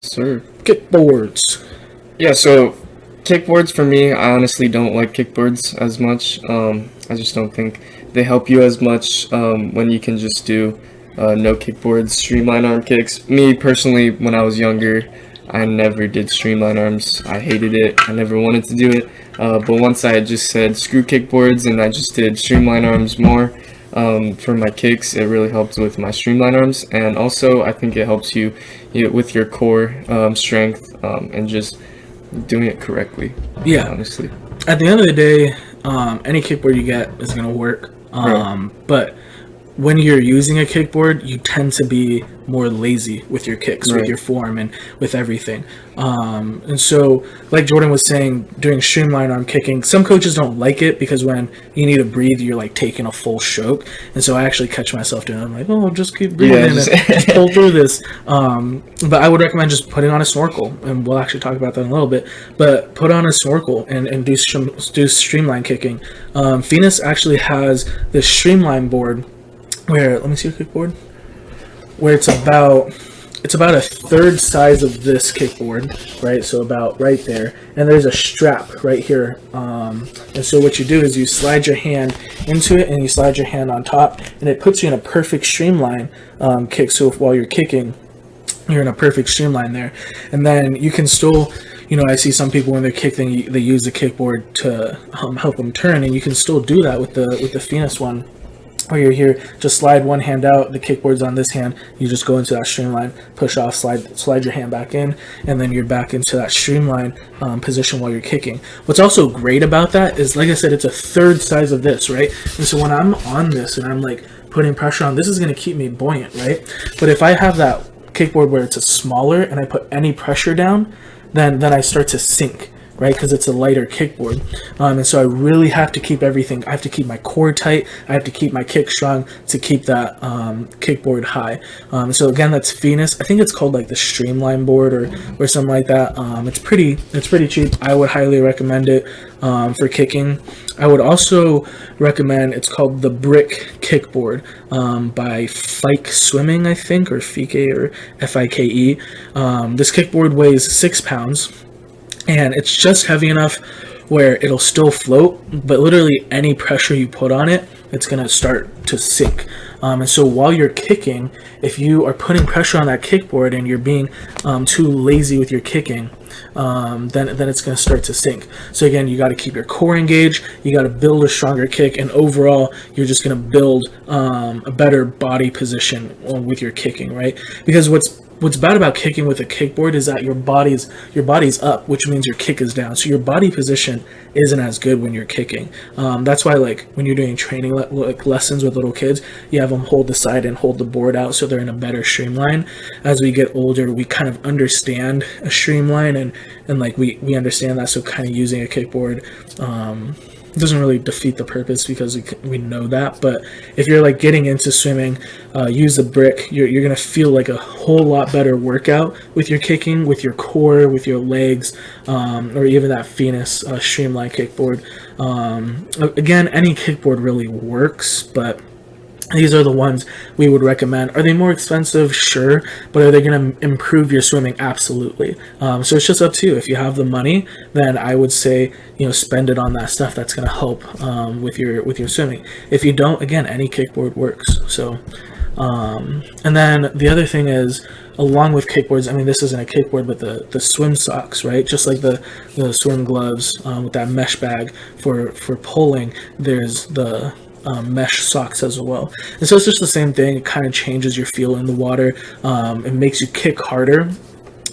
Sir. Kickboards. Yeah, so kickboards for me, I honestly don't like kickboards as much. I just don't think they help you as much when you can just do no kickboards, streamline arm kicks. Me personally, when I was younger, I never did streamline arms. I hated it. I never wanted to do it. But once I just said screw kickboards and I just did streamline arms more for my kicks, it really helped with my streamline arms. And also, I think it helps you with your core strength and just doing it correctly. Yeah. Honestly. At the end of the day, any kickboard you get is going to work. Right. But when you're using a kickboard, you tend to be more lazy with your kicks, with Right. your form, and with everything. And so, like Jordan was saying, doing streamline arm kicking, some coaches don't like it because when you need to breathe, you're like taking a full stroke. And so I actually catch myself doing it. I'm like, oh, just keep breathing and just pull through this. But I would recommend just putting on a snorkel, and we'll actually talk about that in a little bit. But put on a snorkel and do streamline kicking. Phoenix actually has this streamline board where, let me see your kickboard, where it's about a third size of this kickboard, right? So about right there, and there's a strap right here. And so what you do is you slide your hand into it, and you slide your hand on top, and it puts you in a perfect streamline kick. So while you're kicking, you're in a perfect streamline there, and then you can still. I see some people when they're kicking, they use the kickboard to help them turn, and you can still do that with the Phoenix one. Or you're here, just slide one hand out, the kickboard's on this hand, you just go into that streamline, push off, slide your hand back in, and then you're back into that streamline position while you're kicking. What's also great about that is, like I said, it's a third size of this, right? And so when I'm on this and I'm like putting pressure on, this is going to keep me buoyant, right? But if I have that kickboard where it's a smaller and I put any pressure down, then I start to sink, right? Because it's a lighter kickboard. And so I really have to keep everything. I have to keep my core tight. I have to keep my kick strong to keep that kickboard high. So again, that's Phoenix. I think it's called like the Streamline board or something like that. It's pretty cheap. I would highly recommend it for kicking. I would also recommend, it's called the Brick Kickboard by Fike Swimming, I think, or Fike or Fike. This kickboard weighs 6 pounds. And it's just heavy enough where it'll still float, but literally any pressure you put on it, it's going to start to sink. And so while you're kicking, if you are putting pressure on that kickboard and you're being too lazy with your kicking, then it's going to start to sink. So again, you got to keep your core engaged, you got to build a stronger kick, and overall, you're just going to build a better body position with your kicking, right? Because what's bad about kicking with a kickboard is that your body's up, which means your kick is down. So your body position isn't as good when you're kicking. That's why, like, when you're doing training lessons with little kids, you have them hold the side and hold the board out so they're in a better streamline. As we get older, we kind of understand a streamline and like we understand that. So kind of using a kickboard doesn't really defeat the purpose because we know that. But if you're like getting into swimming, use a brick. You're gonna feel like a whole lot better workout with your kicking, with your core, with your legs, or even that Phoenix streamline kickboard. Again, any kickboard really works, but these are the ones we would recommend. Are they more expensive? Sure. But are they going to improve your swimming? Absolutely. So it's just up to you. If you have the money, then I would say, spend it on that stuff that's going to help with your swimming. If you don't, again, any kickboard works. So, and then the other thing is, along with kickboards, I mean, this isn't a kickboard, but the swim socks, right? Just like the swim gloves with that mesh bag for pulling, there's the mesh socks as well. And so it's just the same thing. It kind of changes your feel in the water. It makes you kick harder.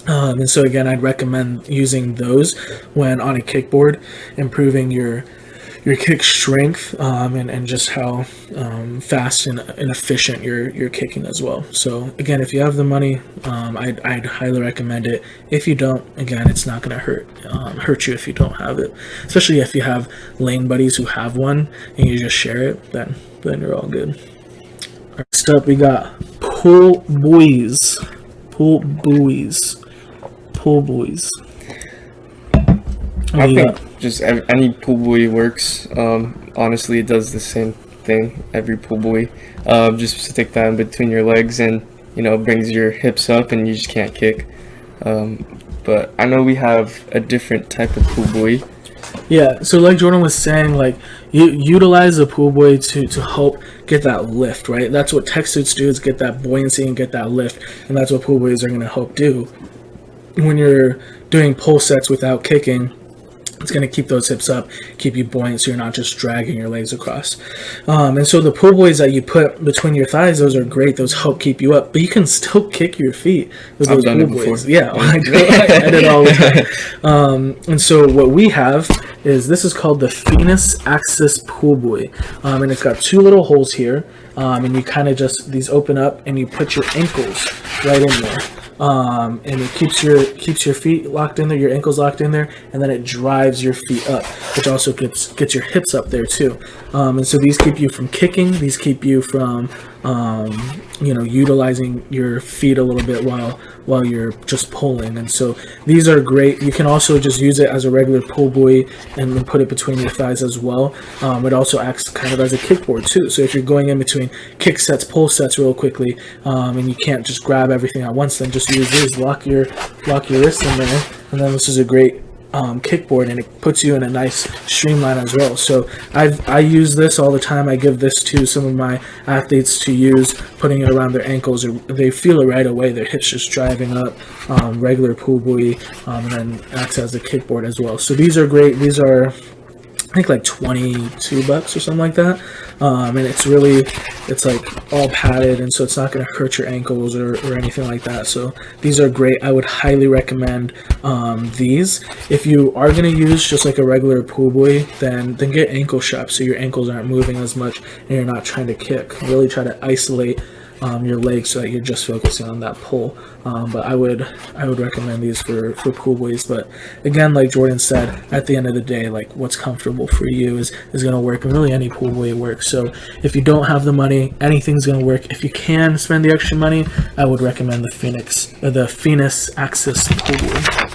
And so again, I'd recommend using those when on a kickboard, improving your kick strength and just how fast and efficient you're kicking as well. So again, if you have the money, I'd highly recommend it. If you don't, again, it's not going to hurt you if you don't have it. Especially if you have lane buddies who have one and you just share it, then you're all good. Next up, we got Buoys. I think just any pool buoy works. Honestly, it does the same thing every pool buoy. Just stick that in between your legs and brings your hips up and you just can't kick. But I know we have a different type of pool buoy. Yeah, so like Jordan was saying, like you utilize the pool buoy to help get that lift, right? That's what tech suits do, is get that buoyancy and get that lift, and that's what pool buoys are going to help do. When you're doing pull sets without kicking, it's going to keep those hips up, keep you buoyant, so you're not just dragging your legs across. And so the pull buoys that you put between your thighs, those are great. Those help keep you up, but you can still kick your feet with those done pull it before. buoys. Yeah, I did it all the time. And so what we have is, this is called the Venus Axis Pool Buoy, and it's got two little holes here, and you kind of just, these open up, and you put your ankles right in there. And it keeps your feet locked in there, your ankles locked in there, and then it drives your feet up, which also gets your hips up there too. And so these keep you from kicking. These keep you from utilizing your feet a little bit while you're just pulling. And so these are great. You can also just use it as a regular pull buoy and then put it between your thighs as well. It also acts kind of as a kickboard too. So if you're going in between kick sets, pull sets real quickly, and you can't just grab everything at once, then just use these, lock your wrists in there, and then this is a great kickboard, and it puts you in a nice streamline as well. So I use this all the time. I give this to some of my athletes to use, putting it around their ankles, or they feel it right away, their hips just driving up. Regular pool buoy, and then acts as a kickboard as well. So these are great. These are, I think, like $22 or something like that. And it's like all padded, and so it's not going to hurt your ankles or anything like that. So these are great. I would highly recommend these. If you are going to use just like a regular pool buoy, then get ankle straps so your ankles aren't moving as much and you're not trying to kick. Really try to isolate your legs so that you're just focusing on that pull. But I would recommend these for pool buoys. But again, like Jordan said, at the end of the day, like what's comfortable for you is going to work, and really any pool buoy works. So if you don't have the money, anything's going to work. If you can spend the extra money, I would recommend the Venus Axis Pool Buoy.